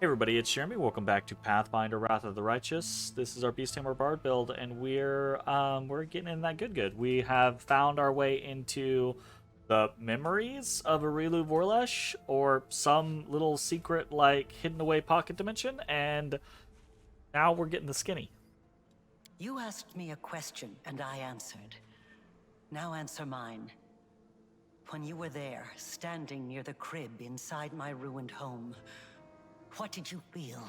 Hey everybody, it's Jeremy. Welcome back to Pathfinder: Wrath of the Righteous. This is our Beast Tamer Bard build, and we're getting in that good. We have found our way into the memories of Arilu Vorlesh, or some little secret like hidden away pocket dimension, and now we're getting the skinny. You asked me a question, and I answered. Now answer mine. When you were there, standing near the crib inside my ruined home, what did you feel?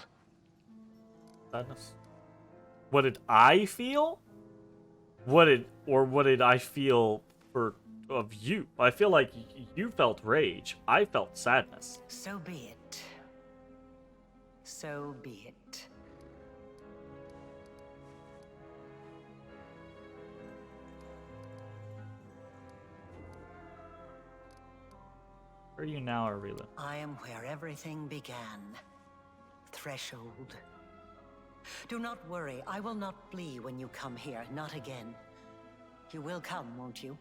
Sadness. What did I feel? What did I feel for of you? I feel like you felt rage. I felt sadness. So be it. So be it. Where are you now, Arilu? I am where everything began. Threshold. Do not worry, I will not flee when you come here, not again. You will come, won't you?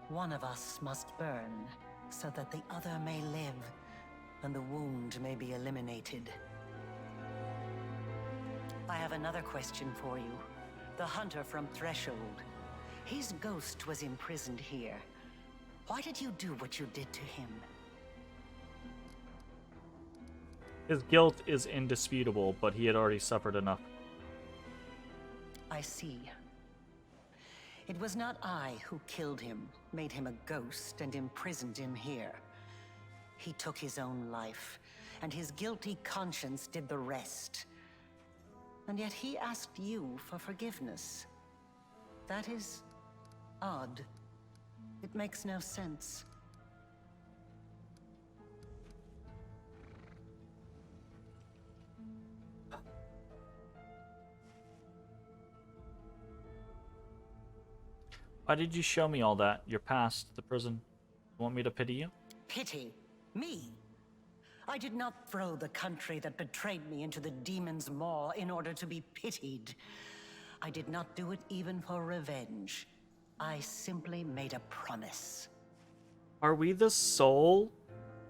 One of us must burn, so that the other may live, and the wound may be eliminated. I have another question for you. The hunter from Threshold. His ghost was imprisoned here. Why did you do what you did to him? His guilt is indisputable, but he had already suffered enough. I see. It was not I who killed him, made him a ghost, and imprisoned him here. He took his own life, and his guilty conscience did the rest. And yet he asked you for forgiveness. That is odd. It makes no sense. Why did you show me all that? Your past, the prison. You want me to pity you? Pity? Me? I did not throw the country that betrayed me into the demon's maw in order to be pitied. I did not do it even for revenge. I simply made a promise. Are we the soul?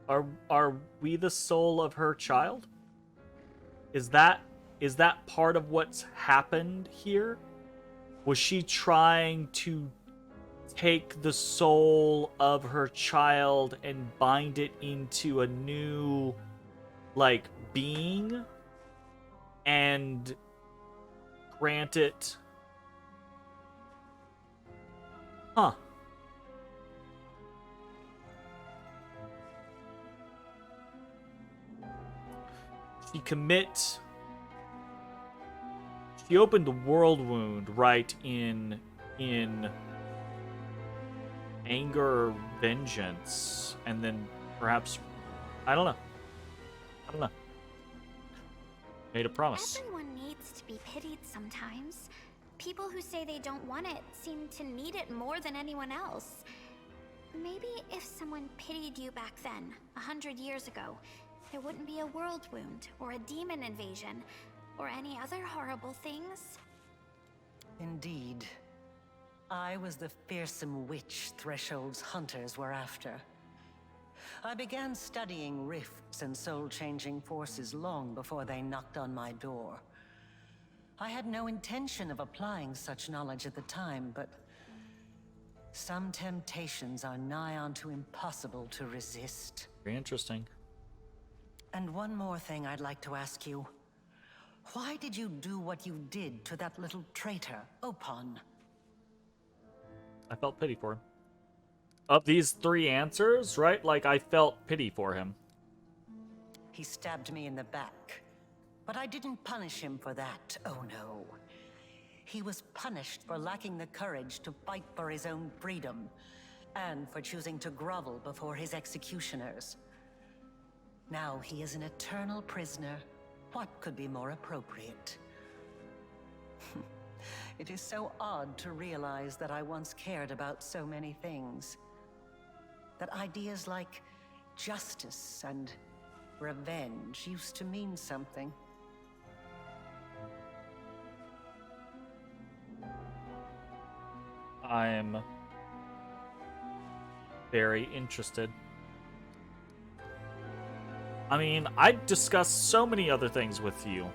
Are we the soul of her child? Is that part of what's happened here? Was she trying to take the soul of her child and bind it into a new like being and grant it? Huh. She opened the world wound right in anger or vengeance, and then perhaps I don't know. Made a promise. Everyone needs to be pitied sometimes. People who say they don't want it seem to need it more than anyone else. Maybe if someone pitied you back then, 100 years ago, there wouldn't be a world wound, or a demon invasion, or any other horrible things. Indeed. I was the fearsome witch Threshold's hunters were after. I began studying rifts and soul-changing forces long before they knocked on my door. I had no intention of applying such knowledge at the time, but some temptations are nigh onto impossible to resist. Very interesting. And one more thing I'd like to ask you. Why did you do what you did to that little traitor, Opon? I felt pity for him. Of these three answers, right? Like, I felt pity for him. He stabbed me in the back. But I didn't punish him for that, oh no. He was punished for lacking the courage to fight for his own freedom, and for choosing to grovel before his executioners. Now he is an eternal prisoner. What could be more appropriate? It is so odd to realize that I once cared about so many things. That ideas like justice and revenge used to mean something. I'm very interested. I mean, I'd discuss so many other things with you,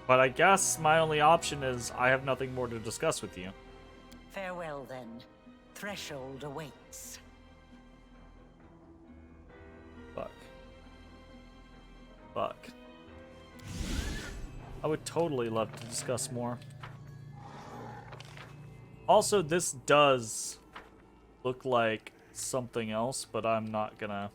but I guess my only option is I have nothing more to discuss with you. Farewell, then. Threshold awaits. Fuck. Fuck. I would totally love to discuss more. Also, this does look like something else, but I'm not gonna...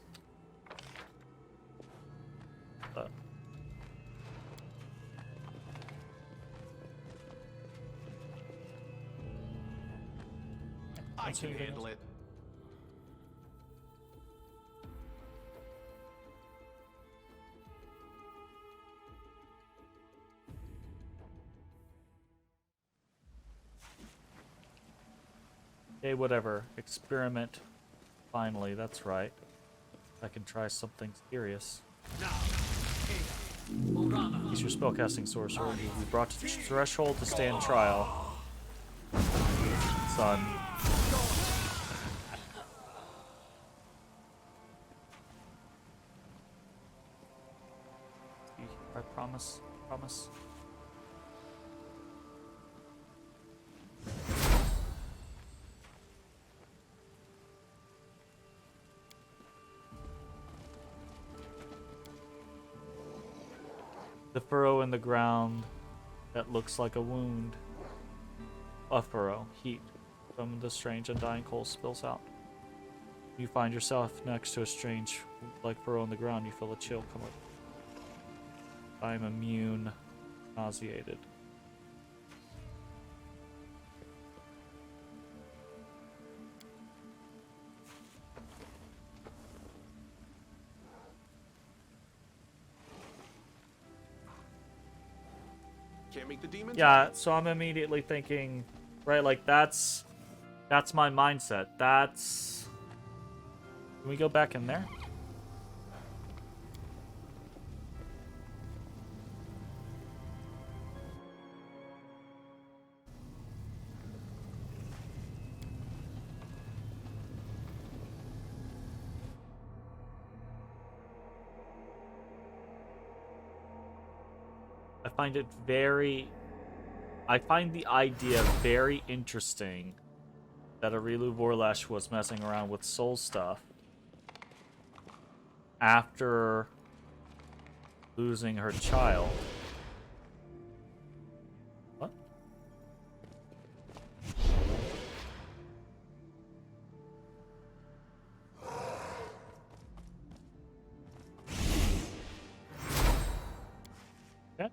I can handle it. Okay, whatever. Experiment. Finally, that's right. I can try something serious. Use your spellcasting sorcerer. You will be brought to the threshold to stand trial. Son. I promise. Promise. The furrow in the ground that looks like a wound. A furrow. Heat from the strange undying coal spills out. You find yourself next to a strange, like furrow in the ground. You feel a chill come up. I am immune. Nauseated. Can't make the demons. Yeah, so I'm immediately thinking, right, like that's my mindset. That's... Can we go back in there? I find the idea very interesting that Arilu Vorlash was messing around with soul stuff after losing her child. What? Okay.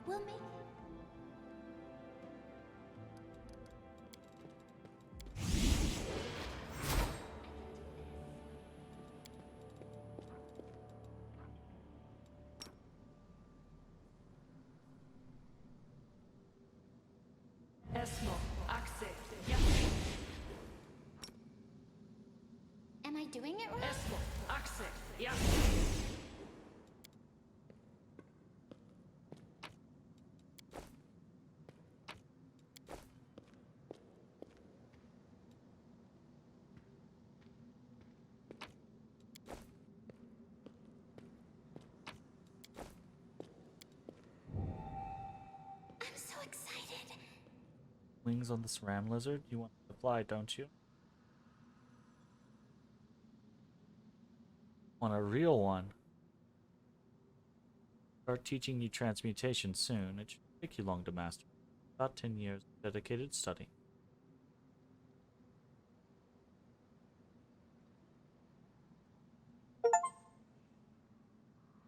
We'll make Am I doing it right? I'm so excited. Wings on this ram lizard? You want to fly, don't you? Want a real one? Start teaching you transmutation soon. It shouldn't take you long to master. About 10 years of dedicated study.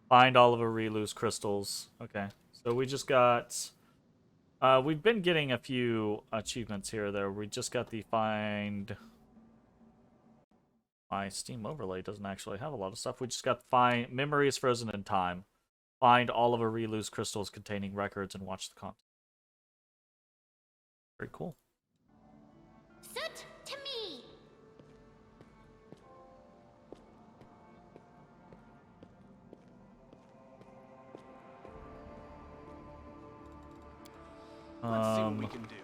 Find all of Arilu's crystals. Okay. So we just got... we've been getting a few achievements here, though. We just got the find... My Steam overlay doesn't actually have a lot of stuff. We just got find... Memories frozen in time. Find all of Arilu's crystals containing records and watch the content. Very cool. Soot to me! Let's see what we can do.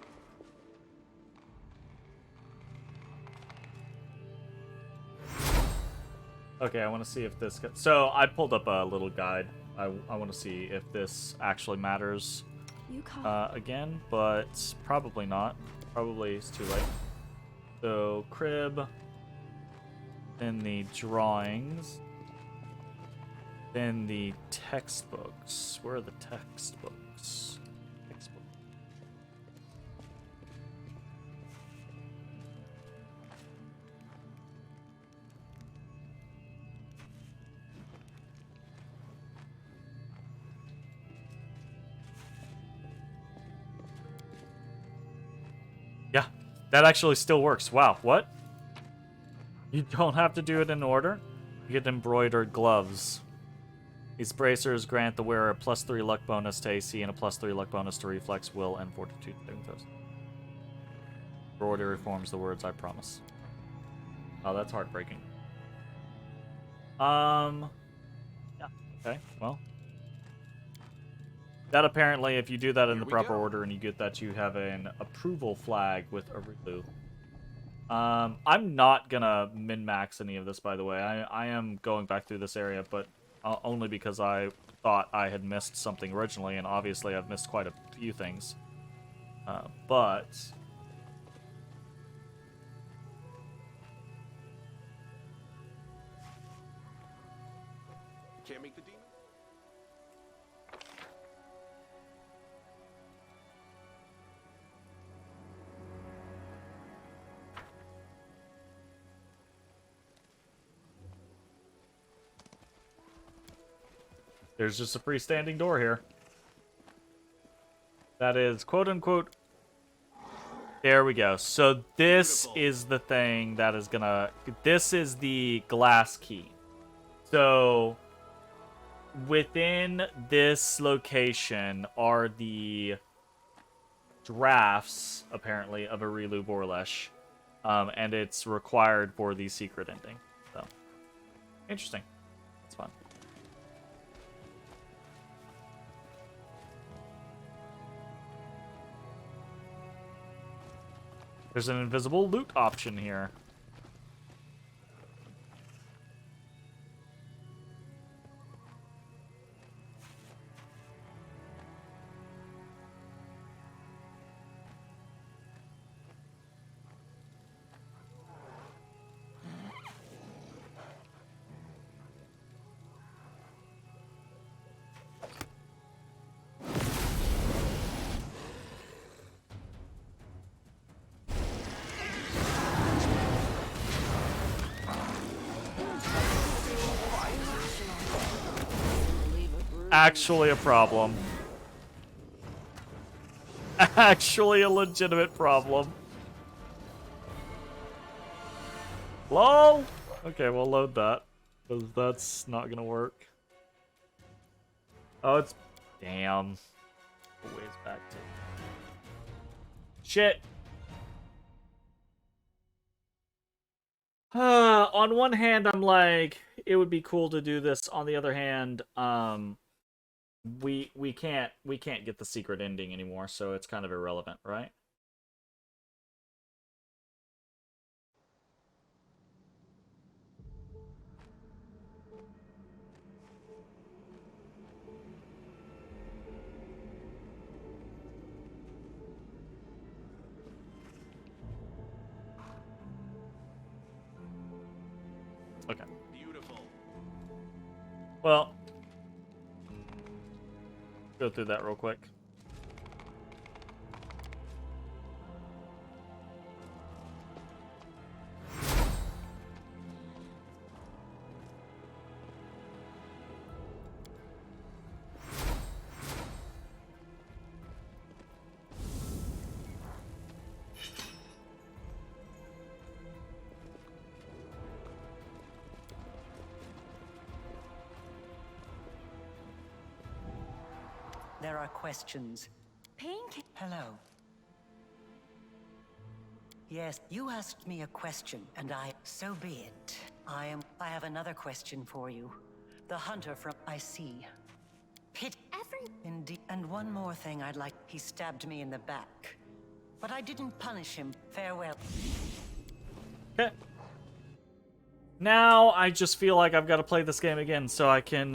Okay, I want to see if this... So, I pulled up a little guide. I want to see if this actually matters again, but probably not. Probably it's too late. So, crib. Then the drawings. Then the textbooks. Where are the textbooks? Yeah, that actually still works. Wow, what? You don't have to do it in order? You get embroidered gloves. These bracers grant the wearer a +3 luck bonus to AC and a +3 luck bonus to reflex, will, and fortitude saving throws. Embroidery forms the words I promise. Oh, that's heartbreaking. Yeah, okay, well. That apparently, if you do that in the proper order and you get that, you have an approval flag with Arilu. I'm not gonna min-max any of this, by the way. I am going back through this area, but only because I thought I had missed something originally, and obviously I've missed quite a few things. But... Can't make the demon? There's just a freestanding door here. That is, quote-unquote... There we go. So this is the thing that is gonna... This is the glass key. So... Within this location are the drafts, apparently, of Arilu Borlesh. And it's required for the secret ending. So, interesting. That's fun. There's an invisible loot option here. Actually a problem. Actually a legitimate problem. LOL! Okay, we'll load that. Because that's not gonna work. Oh, it's... Damn. A ways back to... Shit! On one hand, I'm like, it would be cool to do this. On the other hand, we can't get the secret ending anymore, so it's kind of irrelevant, right? Okay. Beautiful. Well, go through that real quick. there are questions. Pink? Hello. Yes, you asked me a question, and so be it. I have another question for you. The hunter from I see. Indeed. And one more thing I'd like. He stabbed me in the back. But I didn't punish him. Farewell. Okay. Now I just feel like I've got to play this game again so I can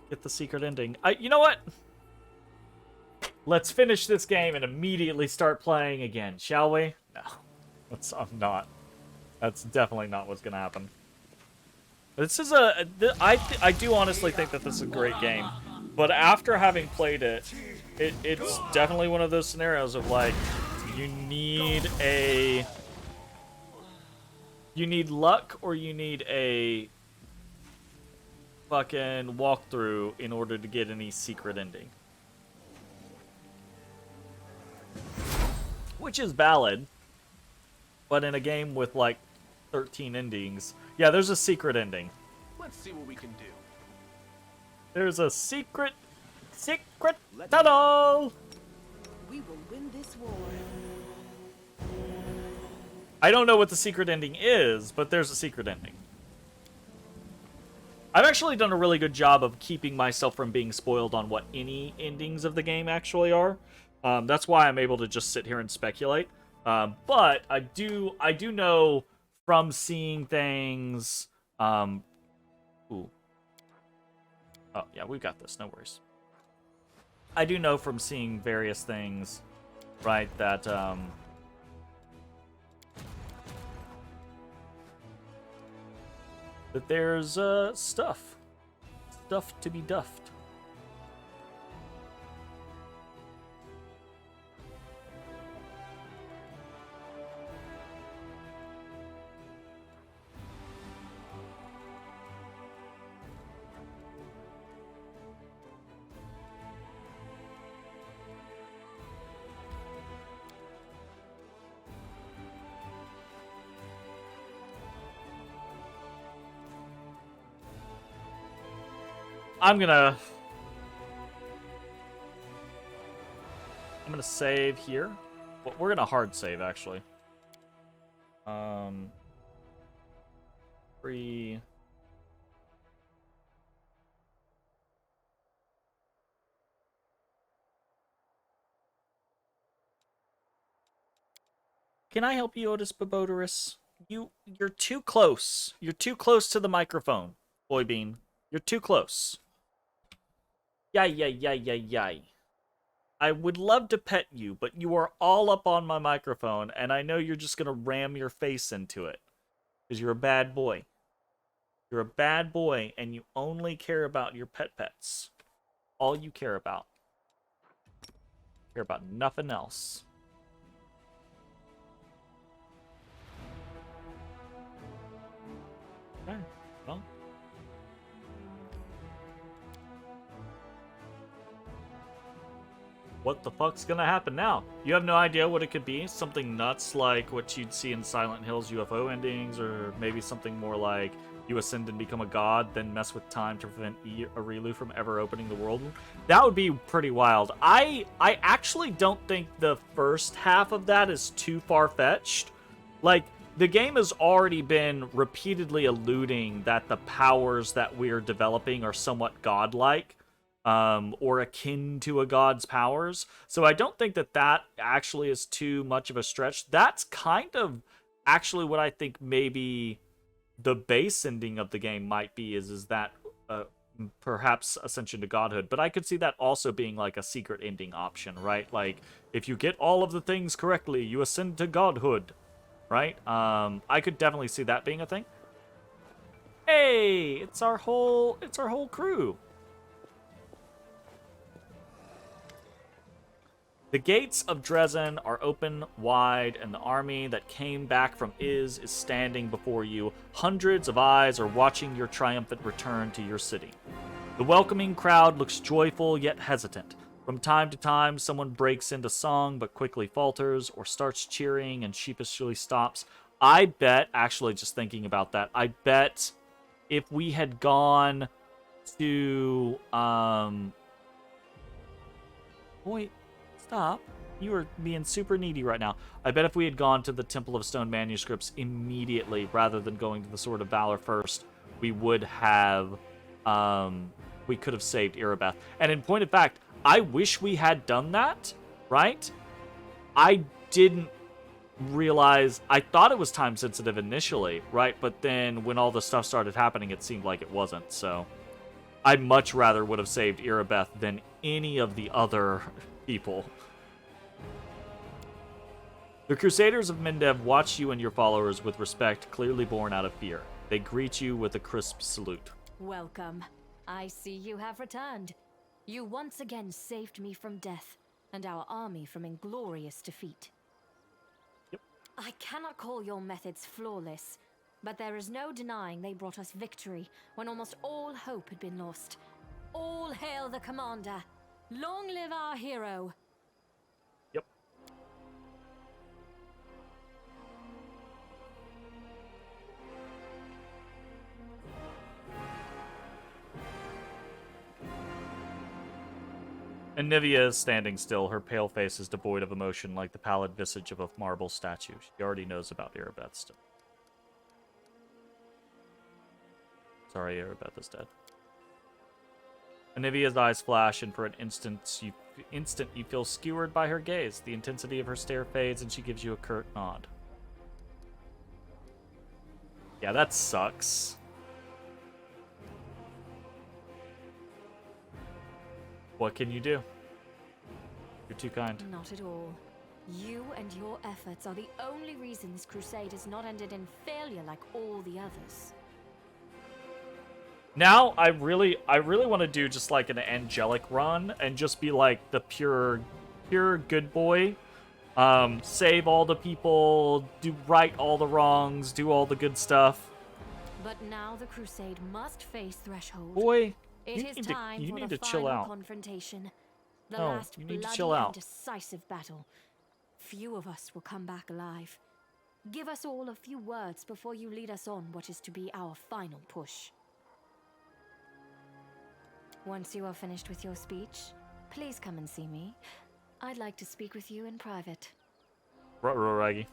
get the secret ending. You know what? Let's finish this game and immediately start playing again, shall we? No. I'm not. That's definitely not what's going to happen. This is I do honestly think that this is a great game. But after having played it, it's definitely one of those scenarios of like, you need luck or you need a fucking walkthrough in order to get any secret ending. Which is valid. But in a game with like 13 endings, yeah, there's a secret ending. Let's see what we can do. There's a secret tunnel! We will win this war. I don't know what the secret ending is, but there's a secret ending. I've actually done a really good job of keeping myself from being spoiled on what any endings of the game actually are. That's why I'm able to just sit here and speculate. But I do know from seeing things. Ooh. Oh yeah, we've got this. No worries. I do know from seeing various things, right, that that there's stuff to be duffed. I'm gonna save here. Well, we're gonna hard save actually. Free. Can I help you, Otis Babodorus? You're too close. You're too close to the microphone, Boybean. You're too close. Yay. I would love to pet you, but you are all up on my microphone, and I know you're just gonna ram your face into it. Because you're a bad boy. You're a bad boy, and you only care about your pets. All you care about. Care about nothing else. Okay, well. What the fuck's gonna happen now? You have no idea what it could be? Something nuts like what you'd see in Silent Hill's UFO endings, or maybe something more like you ascend and become a god, then mess with time to prevent Arilu from ever opening the world. That would be pretty wild. I actually don't think the first half of that is too far-fetched. Like, the game has already been repeatedly alluding that the powers that we're developing are somewhat godlike. Or akin to a god's powers. So I don't think that actually is too much of a stretch. That's kind of actually what I think maybe the base ending of the game might be, is that perhaps ascension to godhood. But I could see that also being like a secret ending option, right? Like, if you get all of the things correctly, you ascend to godhood, right? I could definitely see that being a thing. Hey, it's our whole crew. The gates of Dresden are open wide, and the army that came back from is standing before you. Hundreds of eyes are watching your triumphant return to your city. The welcoming crowd looks joyful yet hesitant. From time to time, someone breaks into song but quickly falters, or starts cheering and sheepishly stops. I bet, actually just thinking about that, I bet if we had gone to, Boy, stop. You are being super needy right now. I bet if we had gone to the Temple of Stone manuscripts immediately, rather than going to the Sword of Valor first, we would have, we could have saved Irabeth. And in point of fact, I wish we had done that, right? I didn't realize, I thought it was time sensitive initially, right? But then when all the stuff started happening, it seemed like it wasn't, so I much rather would have saved Irabeth than any of the other people. The Crusaders of Mendev watch you and your followers with respect clearly born out of fear. They greet you with a crisp salute. Welcome. I see you have returned. You once again saved me from death, and our army from inglorious defeat. Yep. I cannot call your methods flawless, but there is no denying they brought us victory when almost all hope had been lost. All hail the commander! Long live our hero! Yep. And Nivea is standing still. Her pale face is devoid of emotion like the pallid visage of a marble statue. She already knows about Irabeth still. Sorry, Irabeth is dead. Anivia's eyes flash, and for an instant you feel skewered by her gaze. The intensity of her stare fades, and she gives you a curt nod. Yeah, that sucks. What can you do? You're too kind. Not at all. You and your efforts are the only reason this crusade has not ended in failure like all the others. Now, I really want to do just like an angelic run and just be like the pure good boy. Save all the people, do right all the wrongs, do all the good stuff. But now the crusade must face threshold. Boy, It is time you for need the to chill final out. confrontation. The No, last you need to bloody chill out. and decisive battle. Few of us will come back alive. Give us all a few words before you lead us on what is to be our final push. Once you are finished with your speech, please come and see me. I'd like to speak with you in private. Raggy.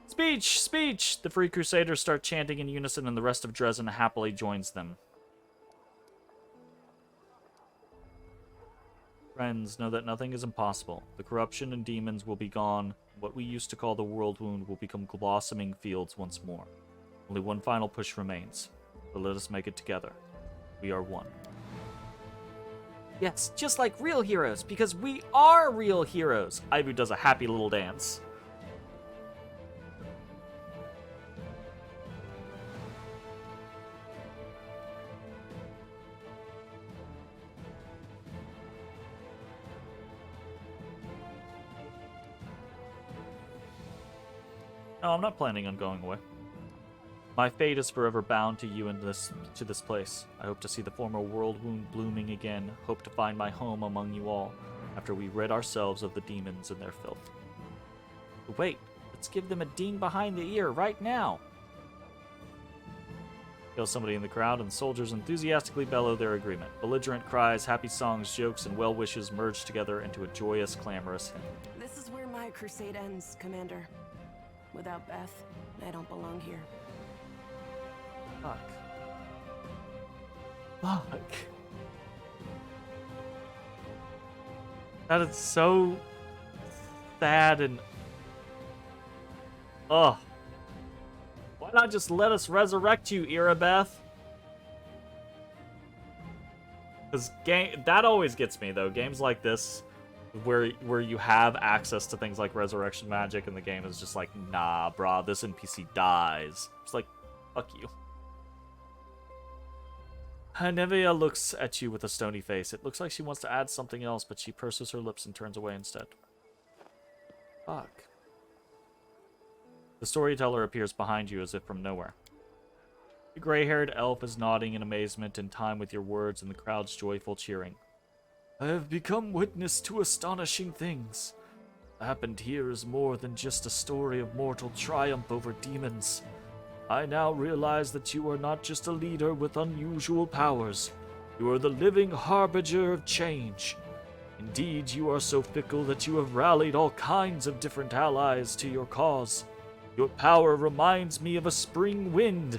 Speech! Speech! The Free Crusaders start chanting in unison, and the rest of Dresden happily joins them. Friends, know that nothing is impossible. The corruption and demons will be gone. What we used to call the world wound will become blossoming fields once more. Only one final push remains. But let us make it together. We are one. Yes, just like real heroes, because we are real heroes. Ivu does a happy little dance. No, I'm not planning on going away. My fate is forever bound to you and to this place. I hope to see the former world wound blooming again. Hope to find my home among you all, after we rid ourselves of the demons and their filth. But wait, let's give them a ding behind the ear right now. Kill somebody in the crowd, and soldiers enthusiastically bellow their agreement. Belligerent cries, happy songs, jokes, and well wishes merge together into a joyous, clamorous hymn. This is where my crusade ends, Commander. Without Beth, I don't belong here. Fuck. Fuck. That is so sad and... Ugh. Why not just let us resurrect you, Irabeth? Because that always gets me, though. Games like this, where you have access to things like resurrection magic, and the game is just like, nah, brah, this NPC dies. It's like, fuck you. Nevia looks at you with a stony face. It looks like she wants to add something else, but she purses her lips and turns away instead. Fuck. The storyteller appears behind you as if from nowhere. The gray-haired elf is nodding in amazement in time with your words and the crowd's joyful cheering. I have become witness to astonishing things. What happened here is more than just a story of mortal triumph over demons. I now realize that you are not just a leader with unusual powers. You are the living harbinger of change. Indeed, you are so fickle that you have rallied all kinds of different allies to your cause. Your power reminds me of a spring wind.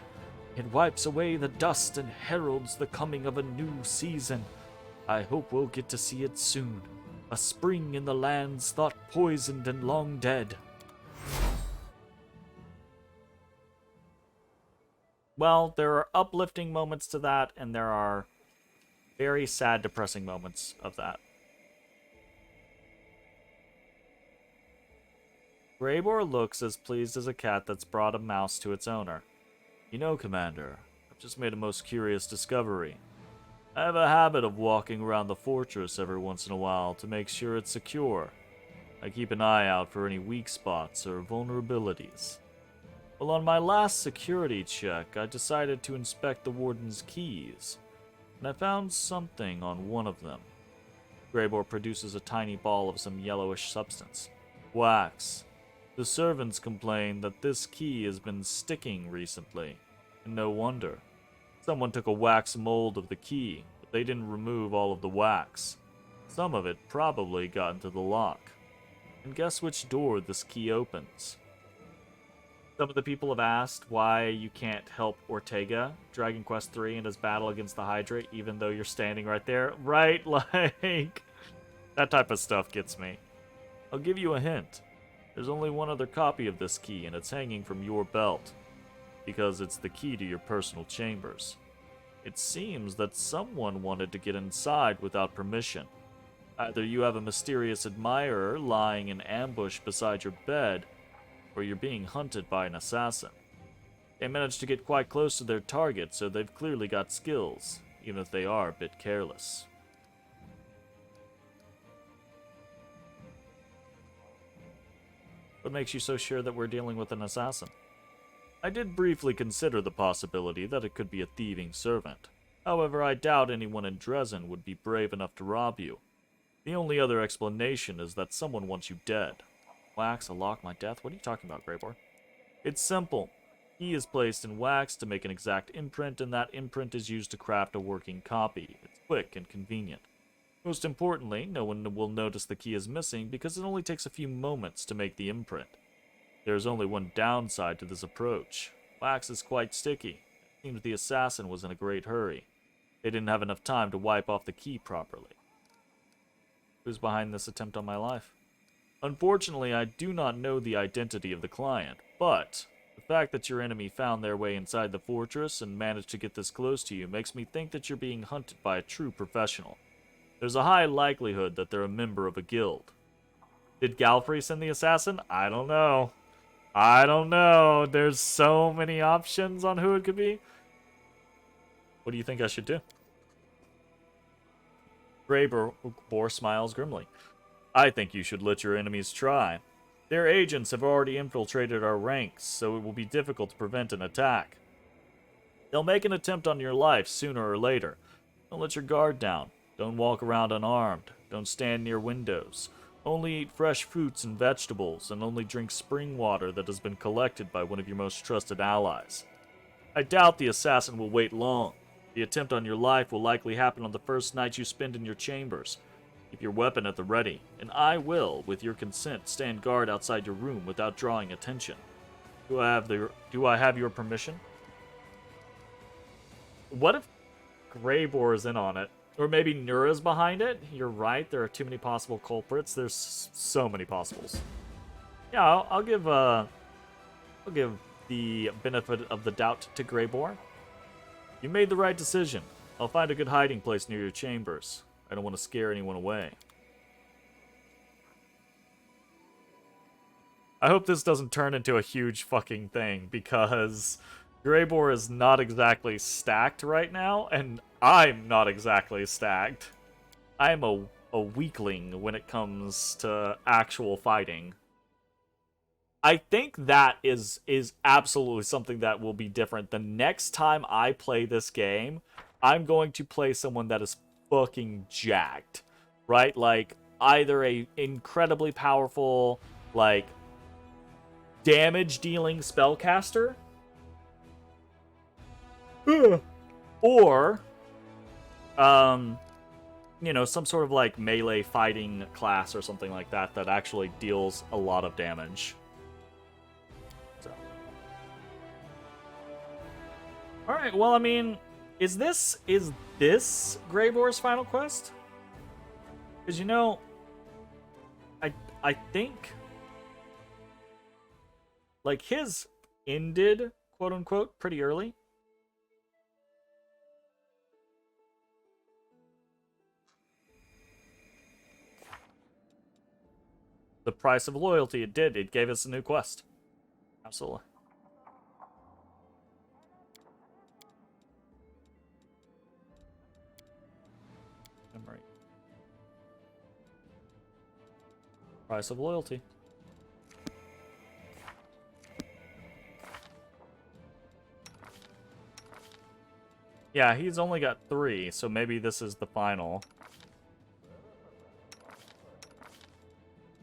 It wipes away the dust and heralds the coming of a new season. I hope we'll get to see it soon. A spring in the lands thought poisoned and long dead. Well, there are uplifting moments to that, and there are very sad, depressing moments of that. Greybor looks as pleased as a cat that's brought a mouse to its owner. You know, Commander, I've just made a most curious discovery. I have a habit of walking around the fortress every once in a while to make sure it's secure. I keep an eye out for any weak spots or vulnerabilities. Well, on my last security check, I decided to inspect the warden's keys, and I found something on one of them. Greybor produces a tiny ball of some yellowish substance. Wax. The servants complain that this key has been sticking recently, and no wonder. Someone took a wax mold of the key, but they didn't remove all of the wax. Some of it probably got into the lock. And guess which door this key opens? Some of the people have asked why you can't help Ortega, Dragon Quest III, in his battle against the Hydra, even though you're standing right there. Right? Like, that type of stuff gets me. I'll give you a hint. There's only one other copy of this key, and it's hanging from your belt, because it's the key to your personal chambers. It seems that someone wanted to get inside without permission. Either you have a mysterious admirer lying in ambush beside your bed, or you're being hunted by an assassin. They managed to get quite close to their target, so they've clearly got skills, even if they are a bit careless. What makes you so sure that we're dealing with an assassin? I did briefly consider the possibility that it could be a thieving servant. However, I doubt anyone in Dresden would be brave enough to rob you. The only other explanation is that someone wants you dead. Wax, a lock, my death? What are you talking about, Greybor? It's simple. Key is placed in wax to make an exact imprint, and that imprint is used to craft a working copy. It's quick and convenient. Most importantly, no one will notice the key is missing because it only takes a few moments to make the imprint. There is only one downside to this approach. Wax is quite sticky. It seems the assassin was in a great hurry. They didn't have enough time to wipe off the key properly. Who's behind this attempt on my life? Unfortunately, I do not know the identity of the client, but the fact that your enemy found their way inside the fortress and managed to get this close to you makes me think that you're being hunted by a true professional. There's a high likelihood that they're a member of a guild. Did Galfrey send the assassin? I don't know. There's so many options on who it could be. What do you think I should do? Greybor smiles grimly. I think you should let your enemies try. Their agents have already infiltrated our ranks, so it will be difficult to prevent an attack. They'll make an attempt on your life sooner or later. Don't let your guard down. Don't walk around unarmed. Don't stand near windows. Only eat fresh fruits and vegetables, and only drink spring water that has been collected by one of your most trusted allies. I doubt the assassin will wait long. The attempt on your life will likely happen on the first night you spend in your chambers. Keep your weapon at the ready, and I will, with your consent, stand guard outside your room without drawing attention. Do I have your permission? What if Greybor is in on it? Or maybe Nura's behind it? You're right, there are too many possible culprits. There's so many possibles. Yeah, I'll give the benefit of the doubt to Greybor. You made the right decision. I'll find a good hiding place near your chambers. I don't want to scare anyone away. I hope this doesn't turn into a huge fucking thing, because Greybor is not exactly stacked right now, and I'm not exactly stacked. I'm a weakling when it comes to actual fighting. I think that is absolutely something that will be different. The next time I play this game, I'm going to play someone that is fucking jacked, right? Like, either a incredibly powerful, like, damage-dealing spellcaster, or, you know, some sort of like melee fighting class or something like that that actually deals a lot of damage. So. Alright, well, I mean, is this Greyboar's final quest? Because, you know, I think, like, his ended, quote-unquote, pretty early. The price of loyalty, it did. It gave us a new quest. Absolutely. Memory. Price of loyalty. Yeah, he's only got 3, so maybe this is the final.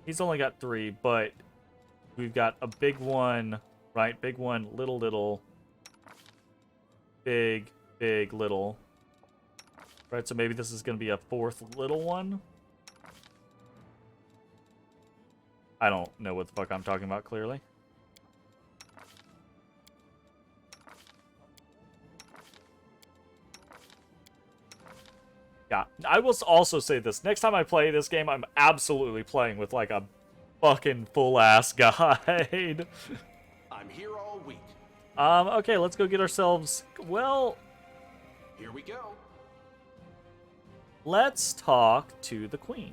He's only got 3, but we've got a big one, right? Big one, little, big, little. Right, so maybe this is going to be a 4th little one. I don't know what the fuck I'm talking about, clearly. Yeah, I will also say this. Next time I play this game, I'm absolutely playing with, like, a fucking full-ass guide. I'm here all week. Okay, let's go get ourselves... Well, Here we go. let's talk to the Queen.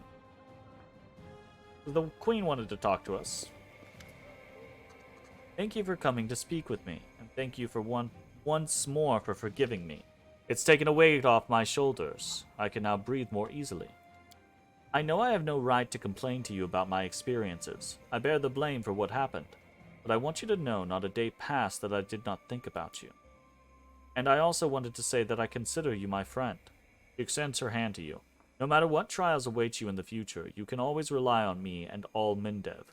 The Queen wanted to talk to us. Thank you for coming to speak with me, and thank you for once more for forgiving me. It's taken a weight off my shoulders. I can now breathe more easily. I know I have no right to complain to you about my experiences. I bear the blame for what happened. But I want you to know not a day passed that I did not think about you. And I also wanted to say that I consider you my friend. She extends her hand to you. No matter what trials await you in the future, you can always rely on me and all Mindev.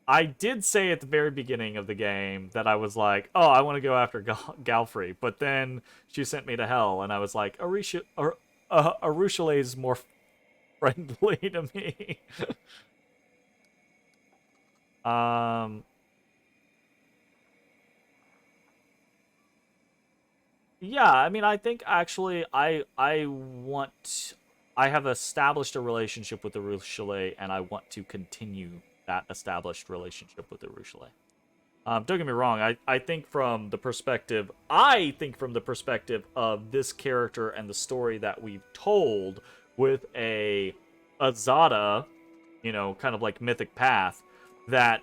I did say at the very beginning of the game that I was like, oh, I want to go after Galfrey, but then she sent me to hell, and I was like, Arushale is more friendly to me. Yeah, I mean, I think actually I have established a relationship with Arushale, and I want to continue that established relationship with Arushale. Don't get me wrong, I think from the perspective of this character and the story that we've told with a Zada, you know, kind of like mythic path, that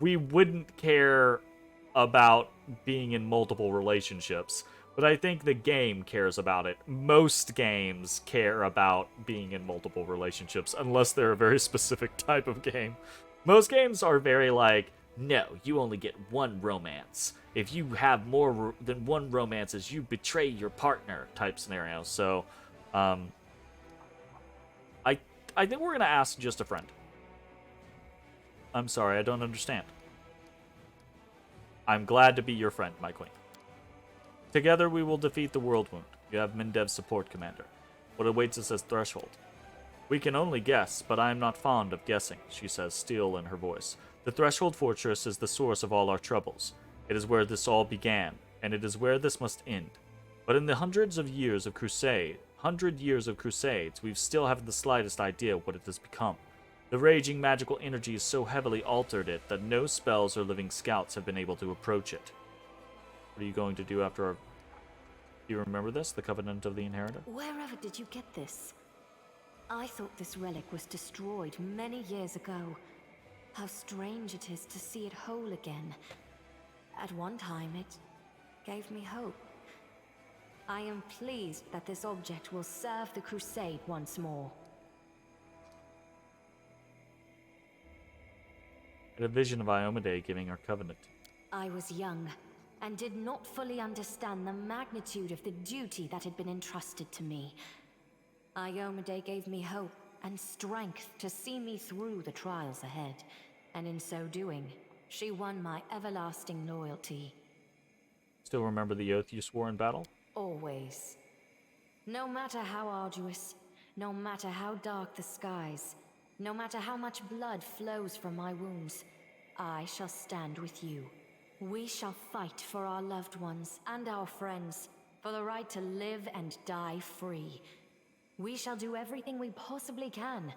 we wouldn't care about being in multiple relationships. But I think the game cares about it. Most games care about being in multiple relationships, unless they're a very specific type of game. Most games are very like, no, you only get one romance. If you have more than one romances, you betray your partner type scenario. So, I think we're gonna ask just a friend. I'm sorry, I don't understand. I'm glad to be your friend, my queen. Together we will defeat the World Wound. You have Mindev's support, Commander. What awaits us as Threshold? We can only guess, but I am not fond of guessing, she says, steel in her voice. The Threshold Fortress is the source of all our troubles. It is where this all began, and it is where this must end. But in the hundred years of crusades, we still haven't the slightest idea what it has become. The raging magical energy has so heavily altered it that no spells or living scouts have been able to approach it. What are you going to do after our... Do you remember this? The Covenant of the Inheritor? Wherever did you get this? I thought this relic was destroyed many years ago. How strange it is to see it whole again. At one time, it gave me hope. I am pleased that this object will serve the Crusade once more. I had a vision of Iomade giving our covenant. I was young, and did not fully understand the magnitude of the duty that had been entrusted to me. Iomade gave me hope and strength to see me through the trials ahead, and in so doing, She won my everlasting loyalty. Still remember the oath you swore in battle? Always. No matter how arduous, no matter how dark the skies, no matter how much blood flows from my wounds, I shall stand with you. We shall fight for our loved ones and our friends, for the right to live and die free. We shall do everything we possibly can,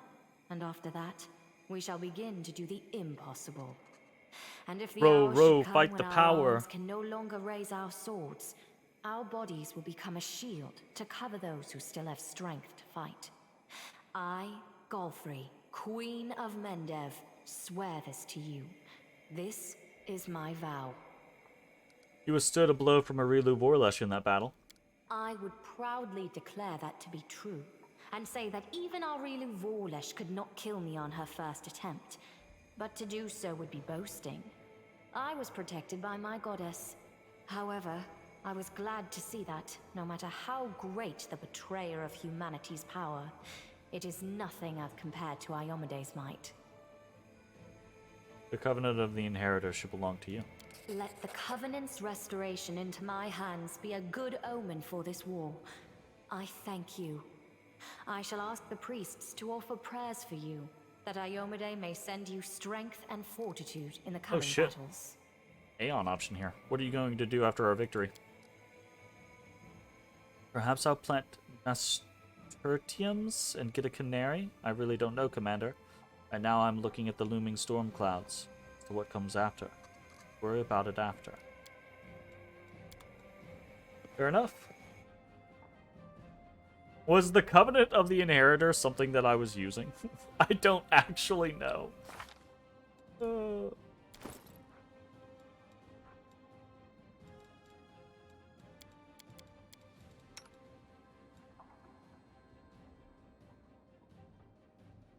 and after that, we shall begin to do the impossible. And if the hour should come fight when the our power. arms can no longer raise our swords, our bodies will become a shield to cover those who still have strength to fight. I, Golfrey, Queen of Mendev, swear this to you. This is my vow. You withstood a blow from Arilu Vorlesh in that battle. I would proudly declare that to be true, and say that even Arilu Vorlesh could not kill me on her first attempt. But to do so would be boasting. I was protected by my goddess. However, I was glad to see that, no matter how great the betrayer of humanity's power, it is nothing as compared to Iomede's might. The Covenant of the Inheritor should belong to you. Let the Covenant's restoration into my hands be a good omen for this war. I thank you. I shall ask the priests to offer prayers for you, that Iomade may send you strength and fortitude in the coming battles. Aeon option here. What are you going to do after our victory? Perhaps I'll plant nasturtiums and get a canary? I really don't know, Commander. And now I'm looking at the looming storm clouds. So what comes after? Worry about it after. Fair enough. Was the Covenant of the Inheritor something that I was using? I don't actually know.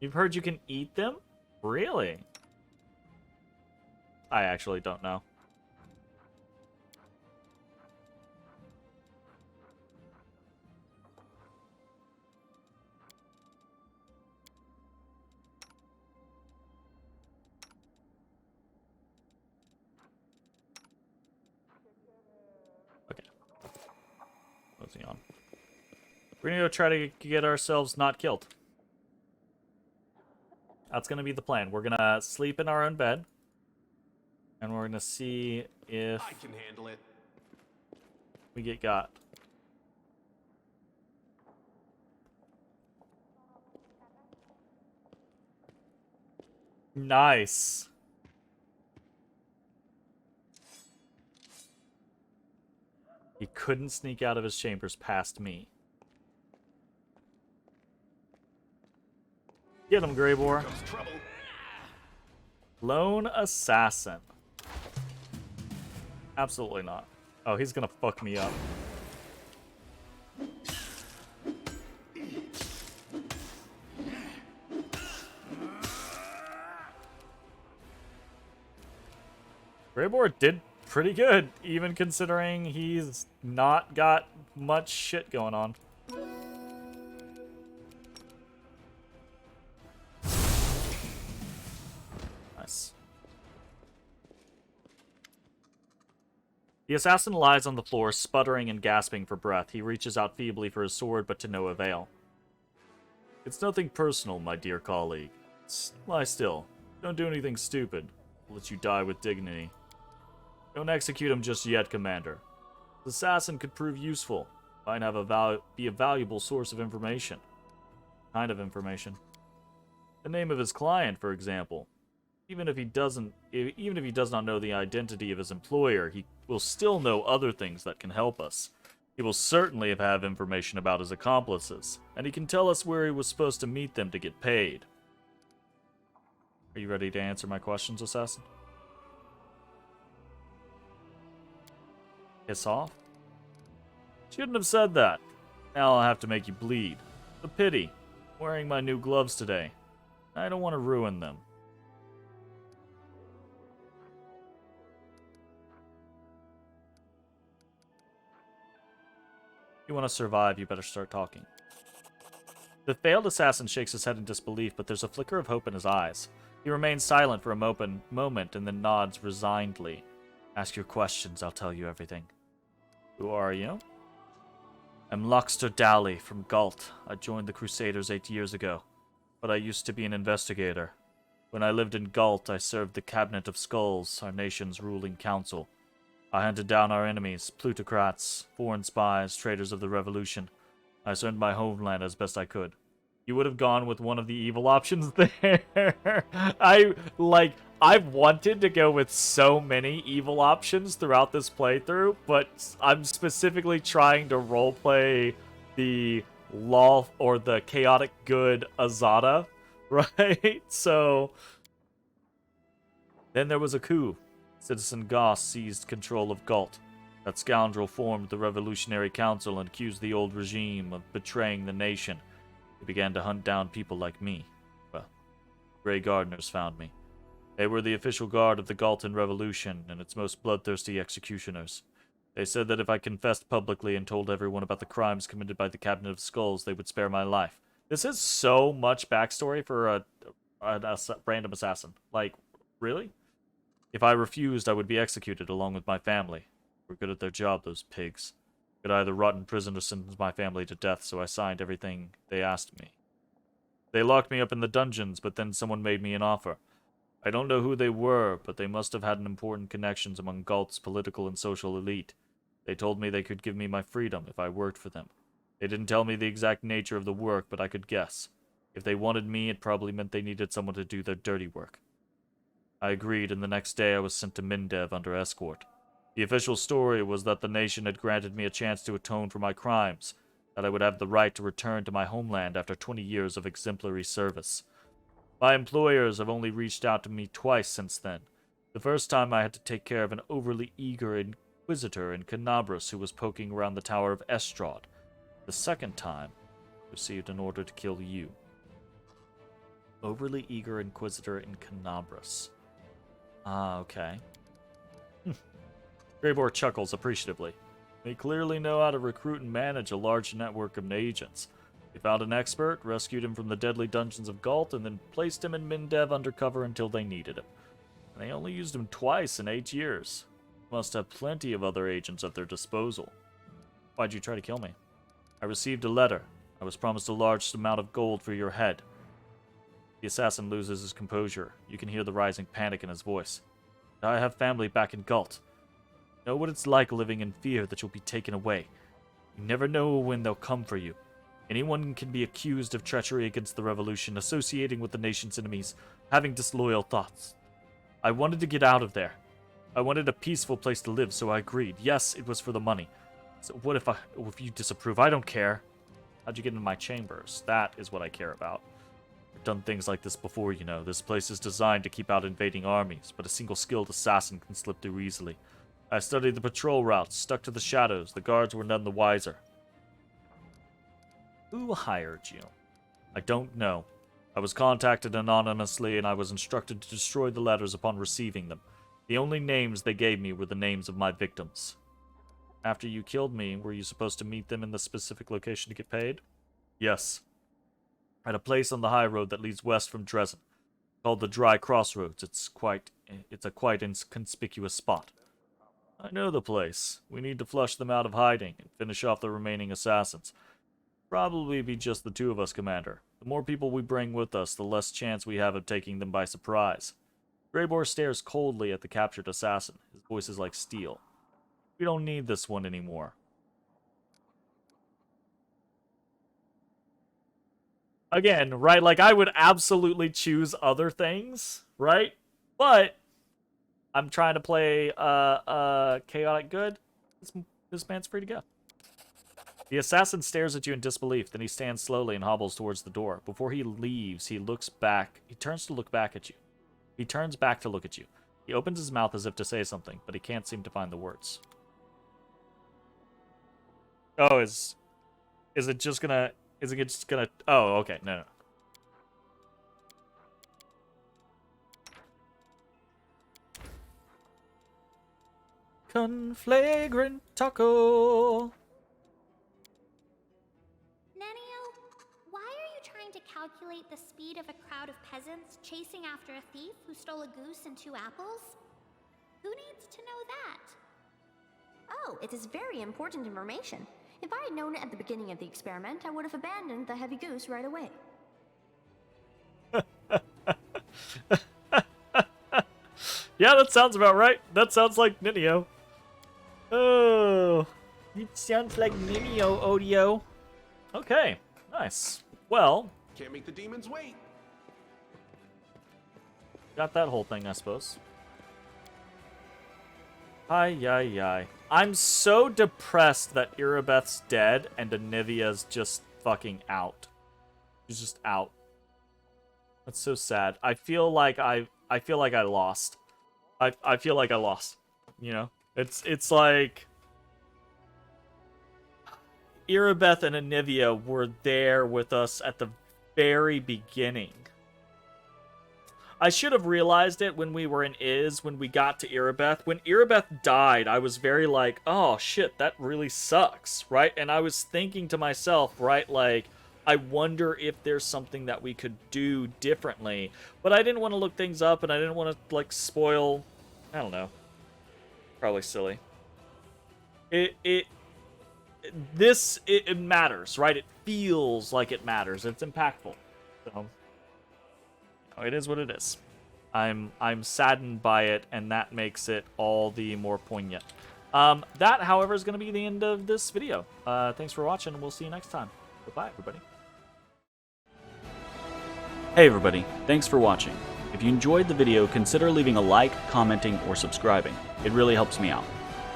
You've heard you can eat them? Really? I actually don't know. Okay. Closing on. We're gonna go try to get ourselves not killed. That's gonna be the plan. We're gonna sleep in our own bed. And we're gonna see if I can handle it. we get got. Nice. He couldn't sneak out of his chambers past me. Get him, Greybor. Comes trouble. Lone assassin. Absolutely not. Oh, he's gonna fuck me up. Greybor did pretty good, even considering he's not got much shit going on. Nice. The assassin lies on the floor, sputtering and gasping for breath. He reaches out feebly for his sword, but to no avail. It's nothing personal, my dear colleague. Lie still. Don't do anything stupid. I'll let you die with dignity. Don't execute him just yet, Commander. The assassin could prove useful. Might have be a valuable source of information. Kind of information. The name of his client, for example. Even if he does not know the identity of his employer, he will still know other things that can help us. He will certainly have information about his accomplices, and he can tell us where he was supposed to meet them to get paid. Are you ready to answer my questions, assassin? Piss off? Shouldn't have said that. Now I'll have to make you bleed. A pity. I'm wearing my new gloves today. I don't want to ruin them. If you want to survive, you better start talking. The failed assassin shakes his head in disbelief, but there's a flicker of hope in his eyes. He remains silent for a moment and then nods resignedly. Ask your questions, I'll tell you everything. Who are you? I'm Loxter Dowley from Galt. I joined the Crusaders 8 years ago, but I used to be an investigator. When I lived in Galt, I served the Cabinet of Skulls, our nation's ruling council. I hunted down our enemies, plutocrats, foreign spies, traitors of the Revolution. I served my homeland as best I could. You would have gone with one of the evil options there. I've wanted to go with so many evil options throughout this playthrough, but I'm specifically trying to roleplay the law or the chaotic good Azada, right? So then there was a coup. Citizen Goss seized control of Galt. That scoundrel formed the Revolutionary Council and accused the old regime of betraying the nation. He began to hunt down people like me. Well, Grey Gardeners found me. They were the official guard of the Galtan Revolution and its most bloodthirsty executioners. They said that if I confessed publicly and told everyone about the crimes committed by the Cabinet of Skulls, they would spare my life. This is so much backstory for a random assassin. Like, really? If I refused, I would be executed along with my family. They were good at their job, those pigs. Could either rot in prison or sentence my family to death, so I signed everything they asked me. They locked me up in the dungeons, but then someone made me an offer. I don't know who they were, but they must have had important connections among Galt's political and social elite. They told me they could give me my freedom if I worked for them. They didn't tell me the exact nature of the work, but I could guess. If they wanted me, it probably meant they needed someone to do their dirty work. I agreed, and the next day I was sent to Mindev under escort. The official story was that the nation had granted me a chance to atone for my crimes, that I would have the right to return to my homeland after 20 years of exemplary service. My employers have only reached out to me twice since then. The first time I had to take care of an overly eager inquisitor in Canabras who was poking around the Tower of Estrad. The second time, I received an order to kill you. Overly eager inquisitor in Canabras. Ah, okay. Greybor chuckles appreciatively. They clearly know how to recruit and manage a large network of agents. They found an expert, rescued him from the deadly dungeons of Galt, and then placed him in Mindev undercover until they needed him. And they only used him twice in 8 years. Must have plenty of other agents at their disposal. Why'd you try to kill me? I received a letter. I was promised a large amount of gold for your head. The assassin loses his composure. You can hear the rising panic in his voice. I have family back in Galt. Know what it's like living in fear that you'll be taken away. You never know when they'll come for you. Anyone can be accused of treachery against the revolution, associating with the nation's enemies, having disloyal thoughts. I wanted to get out of there. I wanted a peaceful place to live, so I agreed. Yes, it was for the money. So what if you disapprove? I don't care. How'd you get into my chambers? That is what I care about. I've done things like this before, you know. This place is designed to keep out invading armies, but a single skilled assassin can slip through easily. I studied the patrol routes, stuck to the shadows. The guards were none the wiser. Who hired you? I don't know. I was contacted anonymously, and I was instructed to destroy the letters upon receiving them. The only names they gave me were the names of my victims. After you killed me, were you supposed to meet them in the specific location to get paid? Yes. At a place on the high road that leads west from Dresden, called the Dry Crossroads. It's a quite inconspicuous spot. I know the place. We need to flush them out of hiding and finish off the remaining assassins. Probably be just the two of us, Commander. The more people we bring with us, the less chance we have of taking them by surprise. Greybor stares coldly at the captured assassin. His voice is like steel. We don't need this one anymore. Again, right, like I would absolutely choose other things, right? But I'm trying to play chaotic good. This man's free to go. The assassin stares at you in disbelief, then he stands slowly and hobbles towards the door. Before he leaves, he looks back. He turns to look back at you. He turns back to look at you. He opens his mouth as if to say something, but he can't seem to find the words. Oh, is it just gonna... Is it just gonna... Oh, okay. No. Conflagrant taco. Nenio, why are you trying trying to calculate the speed of a crowd of peasants chasing after a thief who stole a goose and 2 apples? Who needs to know that? Oh, it is very important information. If I had known it at the beginning of the experiment, I would have abandoned the heavy goose right away. Yeah, that sounds about right. That sounds like Ninio. Oh, it sounds like Ninio, Odio. Okay, nice. Well, Can't make the demons wait. got that whole thing, I suppose. Ay. I'm so depressed that Irabeth's dead and Anivia's just fucking out. She's just out. That's so sad. I feel like I lost. I feel like I lost. You know? It's like Irabeth and Anivia were there with us at the very beginning. I should have realized it when we were in when we got to Irabeth. When Irabeth died, I was very like, oh shit, that really sucks, right? And I was thinking to myself, right, like, I wonder if there's something that we could do differently. But I didn't want to look things up, and I didn't want to, like, spoil, I don't know. Probably silly. It matters, right? It feels like it matters. It's impactful. So it is what it is. I'm saddened by it, and that makes it all the more poignant. That, however, is going to be the end of this video. Thanks for watching, and we'll see you next time. Goodbye, everybody. Hey everybody, thanks for watching. If you enjoyed the video, consider leaving a like, commenting, or subscribing. It really helps me out.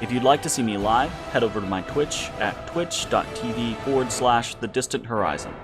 If you'd like to see me live, head over to my Twitch at twitch.tv/thedistanthorizon.